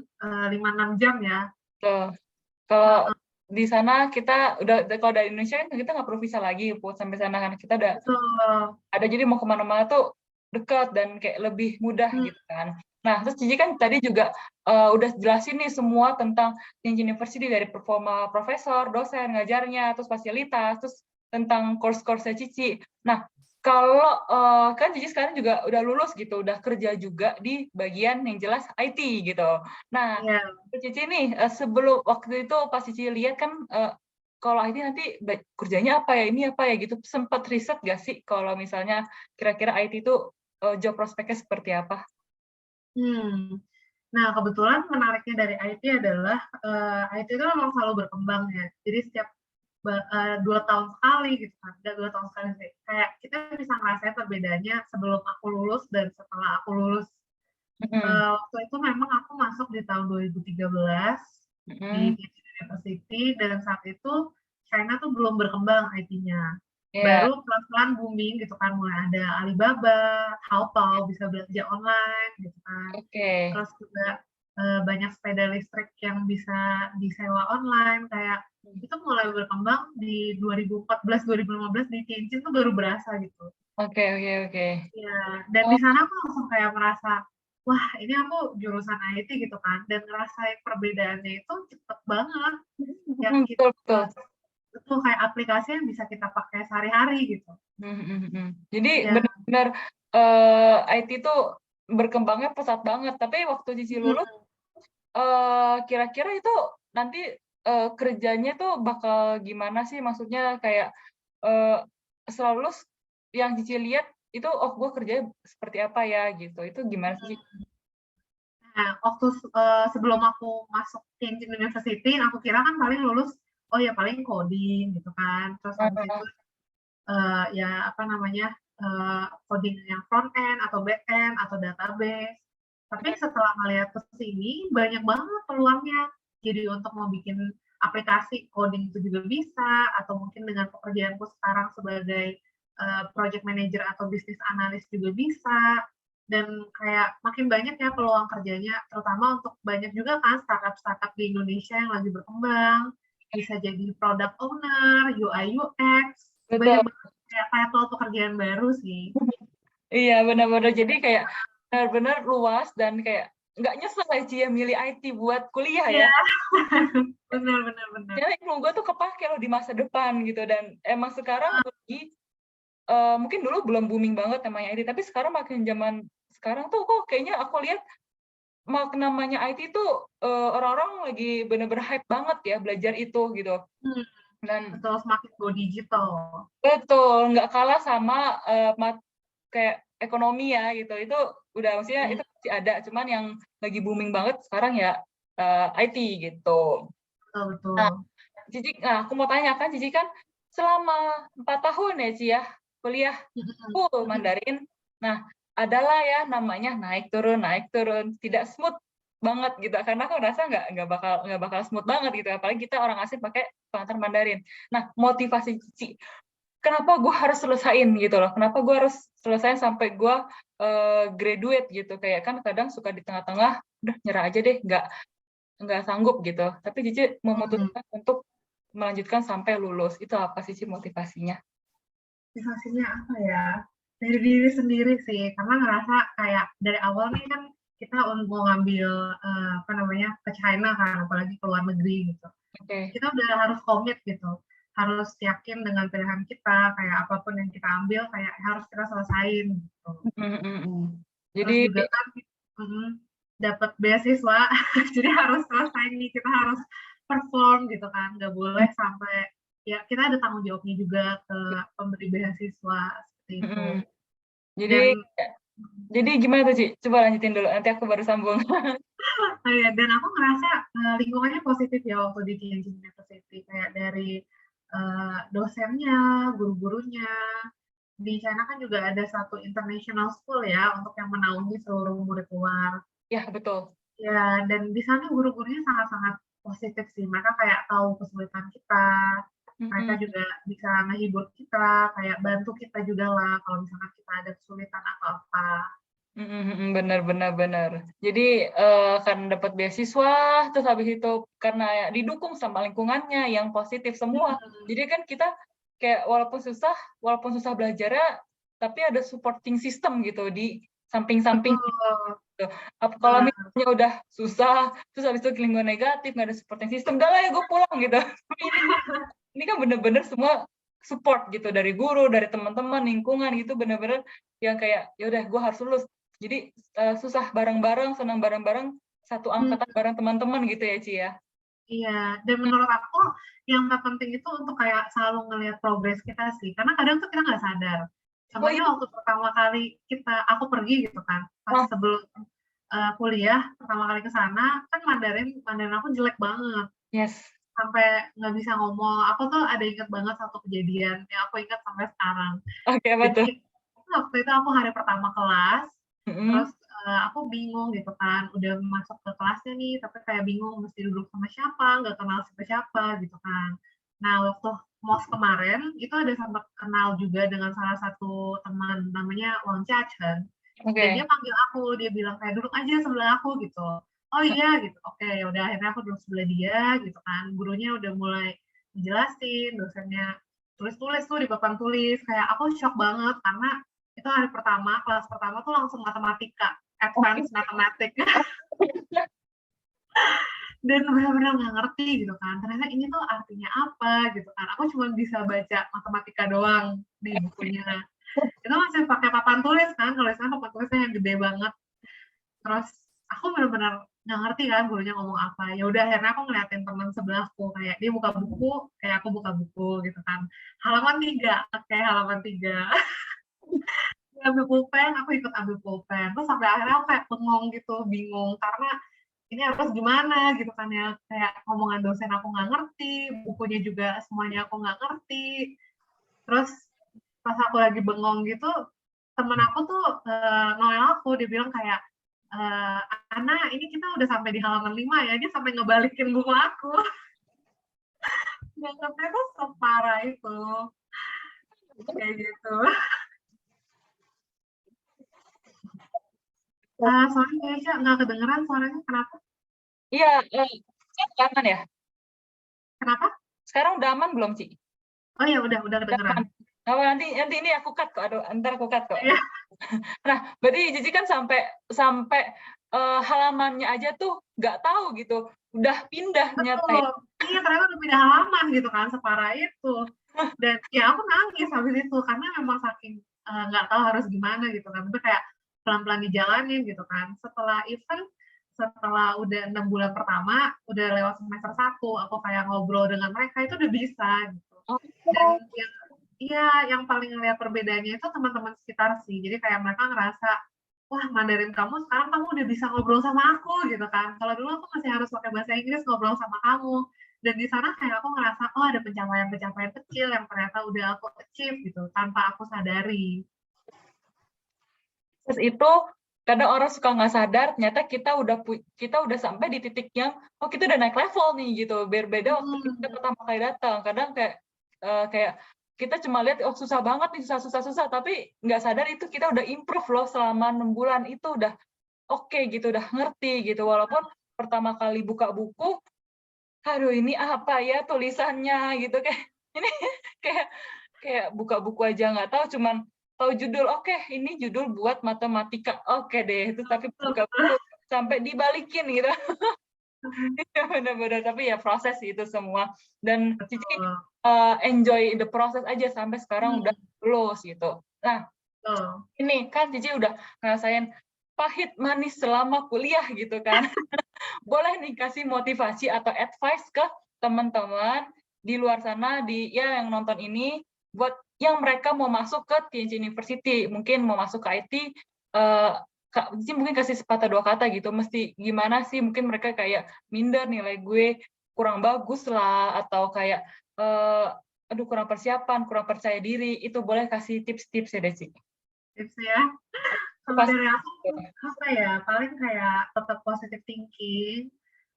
5-6 jam ya. betul. Kalau Heeh, di sana kita udah kalau dari Indonesia kan kita nggak perlu visa lagi buat sampai sana kan, kita udah betul. ada, jadi mau kemana mana tuh dekat dan kayak lebih mudah Hmm, gitu kan. Nah, terus Cici kan tadi juga, udah jelasin nih semua tentang Tianjin University dari performa profesor, dosen, ngajarnya, terus fasilitas, terus tentang course-course-nya Cici. Nah, kalau, kan Cici sekarang juga udah lulus gitu, udah kerja juga di bagian yang jelas IT gitu. Nah, iya. Cici nih, sebelum waktu itu pas Cici lihat kan, kalau IT nanti kerjanya apa ya, ini apa ya gitu. Sempat riset nggak sih kalau misalnya kira-kira IT itu job prospeknya seperti apa? Hmm. Nah, kebetulan menariknya dari IT adalah IT itu memang selalu berkembang ya. Jadi setiap 2 tahun sekali gitu kan, nggak 2 tahun sekali sih. Kayak kita bisa ngerasain perbedaannya sebelum aku lulus dan setelah aku lulus. Mm-mm. Waktu itu memang aku masuk di tahun 2013 di Mm-mm. Tianjin University dan saat itu China tuh belum berkembang IT-nya. Ya, Baru pelan-pelan booming gitu kan, mulai ada Alibaba, Taobao bisa belanja online gitu kan. oke. Terus juga banyak sepeda listrik yang bisa disewa online kayak itu mulai berkembang di 2014-2015 di Tianjin tuh baru berasa gitu. Oke, oke, oke. Ya, dan di Oh, sana aku langsung kayak merasa, wah ini aku jurusan IT gitu kan, dan ngerasain perbedaannya itu cepet banget, yang kita betul, betul. itu kayak aplikasi yang bisa kita pakai sehari-hari gitu. Jadi Ya, benar-benar IT itu berkembangnya pesat banget. Tapi waktu Cici lulus, mm, kira-kira itu nanti kerjanya tuh bakal gimana sih? Maksudnya kayak eh, setelah lulus yang Cici lihat itu, oh gue kerjanya seperti apa ya gitu. Itu gimana sih? nah, waktu sebelum aku masuk Tianjin University, aku kira kan paling lulus, oh ya paling coding gitu kan, terus habis itu ya apa namanya coding yang front end atau back end atau database. Tapi setelah ngeliat ke sini banyak banget peluangnya. Jadi untuk mau bikin aplikasi coding itu juga bisa atau mungkin dengan pekerjaanku sekarang sebagai project manager atau bisnis analis juga bisa. Dan kayak makin banyak ya peluang kerjanya, terutama untuk banyak juga kan startup-startup di Indonesia yang lagi berkembang, bisa jadi product owner, UI UX, Betul. banyak banget kayak title pekerjaan baru sih. Iya, benar-benar. Jadi kayak benar-benar luas dan kayak nggak nyesel ya Ci ya milih IT buat kuliah ya. Iya, benar benar benar. Karena ilmu gue tuh kepake loh di masa depan gitu, dan emang sekarang lagi mungkin dulu belum booming banget namanya IT, tapi sekarang makin zaman sekarang tuh kok kayaknya aku lihat namanya IT tuh orang-orang lagi bener-bener hype banget ya belajar itu gitu. Hmm, Dan betul, semakin go digital. betul nggak kalah sama kayak ekonomi ya gitu. Itu udah maksudnya Hmm, itu masih ada, cuman yang lagi booming banget sekarang ya IT gitu. betul Nah, betul. Cici, nah aku mau tanya kan, Cici kan selama 4 tahun ya Ci ya kuliah Hmm, full hmm, Mandarin. Nah, adalah ya namanya naik turun, tidak smooth banget gitu. Karena aku rasa nggak bakal smooth banget gitu. Apalagi kita orang asing pakai pengantar Mandarin. Nah, motivasi Cici, kenapa gue harus selesain gitu loh? Kenapa gue harus selesain sampai gue graduate gitu? Kayak kan kadang suka di tengah-tengah, udah nyerah aja deh, nggak sanggup gitu. Tapi Cici hmm. memutuskan untuk melanjutkan sampai lulus. Itu apa sih Cici motivasinya? Motivasinya apa ya? Dari diri sendiri sih, karena ngerasa kayak dari awal nih kan kita mau ngambil apa namanya ke China kan, apalagi ke luar negeri gitu. Oke. Kita udah harus komit gitu, harus yakin dengan pilihan kita, kayak apapun yang kita ambil kayak harus kita selesain gitu. Terus Jadi juga kan mm, dapat beasiswa, jadi harus selesai nih, kita harus perform gitu kan, nggak boleh sampai ya kita ada tanggung jawabnya juga ke pemberi beasiswa seperti itu. mm, jadi Dan jadi gimana tuh Ci? Coba lanjutin dulu, nanti aku baru sambung. ya, dan aku ngerasa lingkungannya positif ya waktu di Tianjin University, kayak dari dosennya, guru-gurunya. Di sana kan juga ada satu international school ya untuk yang menaungi seluruh murid luar. Ya, betul. Ya, dan di sana guru-gurunya sangat-sangat positif sih. Mereka kayak tahu kesulitan kita, mereka Mm-mm. juga bisa ngehibur kita, kayak bantu kita juga lah kalau misalkan kita ada kesulitan atau apa. Benar, benar, benar. Jadi karena dapat beasiswa, terus habis itu karena ya didukung sama lingkungannya yang positif semua. Jadi kan kita kayak walaupun susah belajarnya, tapi ada supporting system gitu di samping-samping. Betul. Kalau Nah, misalnya udah susah, terus habis itu lingkungan negatif, nggak ada supporting system, udah lah ya gue pulang gitu. Tapi ini kan bener-bener semua support gitu dari guru, dari teman-teman, lingkungan gitu, bener-bener yang kayak ya udah gue harus lulus. Jadi susah bareng-bareng, senang bareng-bareng, satu hmm, angkatan bareng teman-teman gitu ya Ci ya. Iya, dan menurut aku yang terpenting itu untuk kayak selalu ngelihat progres kita sih, karena kadang tuh kita nggak sadar. Oh iya, Contohnya waktu pertama kali aku pergi gitu kan, pas oh, sebelum kuliah pertama kali ke sana kan Mandarin Mandarin aku jelek banget yes. sampai nggak bisa ngomong. Aku tuh ada inget banget satu kejadian yang aku ingat sampai sekarang. Oke, apa tuh? Jadi waktu itu aku hari pertama kelas, terus Mm-mm. aku bingung gitu kan, udah masuk ke kelasnya nih, tapi kayak bingung mesti duduk sama siapa, nggak kenal siapa-siapa gitu kan. Nah, waktu MOS kemarin, itu ada sempat kenal juga dengan salah satu teman namanya Wang Chachen. Dan dia Oke. panggil aku, dia bilang kayak duduk aja sebelah aku gitu. Oh iya gitu, oke ya udah akhirnya aku duduk sebelah dia gitu kan. Gurunya udah mulai dijelasin, dosennya tulis-tulis tuh di papan tulis. Kayak aku shock banget karena itu hari pertama, kelas pertama tuh langsung matematika, Oke. advance matematik. Oh, Dan benar-benar nggak ngerti gitu kan. Ternyata ini tuh artinya apa gitu kan. Aku cuma bisa baca matematika doang di bukunya. Itu masih pakai papan tulis kan, tulisan papan tulisnya yang gede banget. Terus aku benar-benar nggak ngerti kan gurunya ngomong apa. Ya udah akhirnya aku ngeliatin teman sebelahku kayak dia buka buku, kayak aku buka buku gitu kan. Halaman 3, oke halaman 3. Dia ambil pulpen, aku ikut ambil pulpen. Terus sampai akhirnya aku kayak bengong gitu, bingung karena ini harus gimana gitu kan ya. Kayak ngomongan dosen aku nggak ngerti, bukunya juga semuanya aku nggak ngerti. Terus pas aku lagi bengong gitu, temen aku tuh Noel aku, dia bilang kayak, eh, Ana, ini kita udah sampai di halaman 5 ya, dia sampai ngebalikin buku aku. Nganggapnya tuh separah itu, kayak gitu. Sorry Keisha, nggak kedengeran suaranya, kenapa? iya, sekarang udah aman ya? Kenapa? Sekarang udah aman belum, Ci? Oh ya udah Udah kedengeran. aman. Oh, nanti nanti ini aku cut kok. Aduh, ntar aku cut kok. Ya, Nah, berarti Cici kan sampai sampai halamannya aja tuh nggak tahu gitu. Udah pindah nyata ya. betul. Iya, ternyata udah pindah halaman gitu kan, separah itu. Dan ya aku nangis habis itu, karena memang saking nggak tahu harus gimana gitu kan. Itu kayak pelan-pelan dijalanin gitu kan. Setelah event, setelah udah 6 bulan pertama, udah lewat semester 1, aku kayak ngobrol dengan mereka, itu udah bisa gitu. Dan Oh, yang iya, yang paling ngeliat perbedaannya itu teman-teman sekitar sih. Jadi kayak mereka ngerasa, wah Mandarin kamu sekarang kamu udah bisa ngobrol sama aku gitu kan. Kalau dulu aku masih harus pakai bahasa Inggris ngobrol sama kamu. Dan di sana kayak aku ngerasa, oh ada pencapaian-pencapaian kecil yang ternyata udah aku achieve gitu, tanpa aku sadari. terus itu kadang orang suka nggak sadar, ternyata kita udah sampai di titik yang oh kita udah naik level nih gitu. Berbeda waktu kita Hmm, pertama kali datang. Kadang kayak kayak kita cuma lihat oh susah banget nih susah susah susah, tapi nggak sadar itu kita udah improve loh selama 6 bulan itu udah oke gitu, udah ngerti gitu. Walaupun pertama kali buka buku, aduh ini apa ya tulisannya gitu kayak ini kayak kayak buka buku aja nggak tahu, cuman tahu judul, oke ini judul buat matematika, oke deh itu, tapi betul, buka buku betul. sampai dibalikin gitu. Iya benar-benar, tapi ya proses sih itu semua, dan Cici Betul. enjoy the process aja sampai sekarang udah Hmm, lulus gitu. Nah, betul. ini kan Cici udah ngerasain pahit manis selama kuliah gitu kan. Boleh nih kasih motivasi atau advice ke teman-teman di luar sana di ya yang nonton ini buat yang mereka mau masuk ke TNJ University, mungkin mau masuk ke IT, Kak Cici mungkin kasih sepatah dua kata gitu, mesti gimana sih, mungkin mereka kayak minder nilai gue kurang bagus lah, atau kayak aduh kurang persiapan, kurang percaya diri, itu boleh kasih tips-tips ya Desi. Tips ya. Itu Kalau pasti. dari aku, apa ya, paling kayak tetap positive thinking,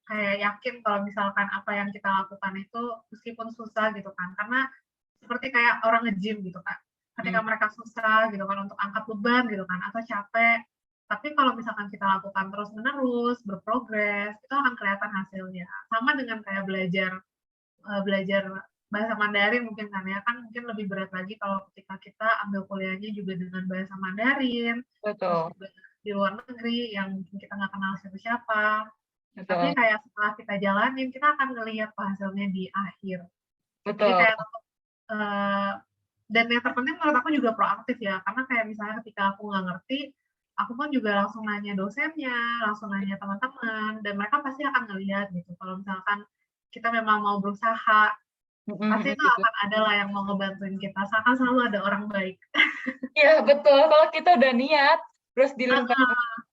kayak yakin kalau misalkan apa yang kita lakukan itu meskipun susah gitu kan, karena seperti kayak orang nge-gym gitu kan, ketika Hmm, mereka susah gitu kan untuk angkat beban gitu kan, atau capek, tapi kalau misalkan kita lakukan terus-menerus, berprogres, itu akan kelihatan hasilnya. Sama dengan kayak belajar bahasa Mandarin mungkin kan ya, kan mungkin lebih berat lagi kalau ketika kita ambil kuliahnya juga dengan bahasa Mandarin, terus betul, juga di luar negeri yang mungkin kita nggak kenal siapa-siapa. Tapi betul, kayak setelah kita jalanin, kita akan ngelihat hasilnya di akhir. Jadi betul, kayak uh, dan yang terpenting menurut aku juga proaktif ya, karena kayak misalnya ketika aku nggak ngerti, aku pun juga langsung nanya dosennya, langsung nanya teman-teman, dan mereka pasti akan ngelihat gitu. Kalau misalkan kita memang mau berusaha, pasti itu Gitu. akan ada lah yang mau ngebantuin kita, akan selalu ada orang baik. Iya, betul. Kalau kita udah niat, terus di lingkungan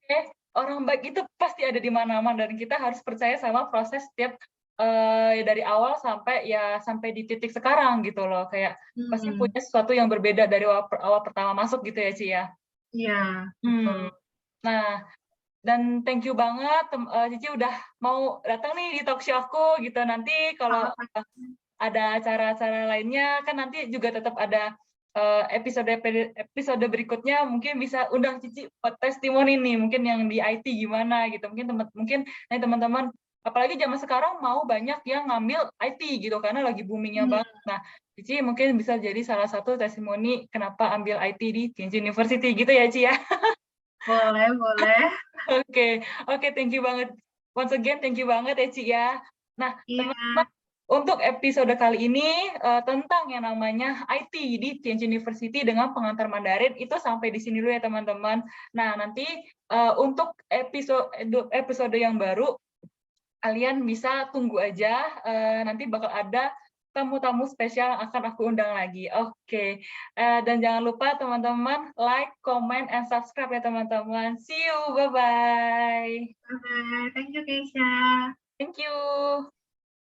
Heeh, orang baik itu pasti ada di mana-mana dan kita harus percaya sama proses setiap dari awal sampai ya sampai di titik sekarang gitu loh. Kayak pasti mhm, punya sesuatu yang berbeda dari awal pertama masuk gitu ya, Ci ya. iya, betul. Hmm. Nah, dan thank you banget Cici udah mau datang nih di talk show aku gitu. Nanti kalau Sama-sama. ada acara-acara lainnya kan nanti juga tetap ada episode episode berikutnya mungkin bisa undang Cici buat testimoni nih mungkin yang di IT gimana gitu mungkin teman-teman apalagi zaman sekarang mau banyak yang ngambil IT gitu karena lagi boomingnya Mhm, banget. Nah, Cici mungkin bisa jadi salah satu testimoni kenapa ambil IT di Tianjin University gitu ya Ci ya. boleh boleh. Oke, oke, thank you banget. Once again, thank you banget ya, Ci ya. Nah, Iya, teman-teman, untuk episode kali ini tentang yang namanya IT di Tianjin University dengan pengantar Mandarin itu sampai di sini dulu ya, teman-teman. Nah, nanti untuk episode yang baru, kalian bisa tunggu aja. Nanti bakal ada tamu-tamu spesial yang akan aku undang lagi. Oke. Dan jangan lupa teman-teman like, comment, and subscribe ya teman-teman. See you. Bye-bye. bye-bye. Thank you, Keisha. Thank you.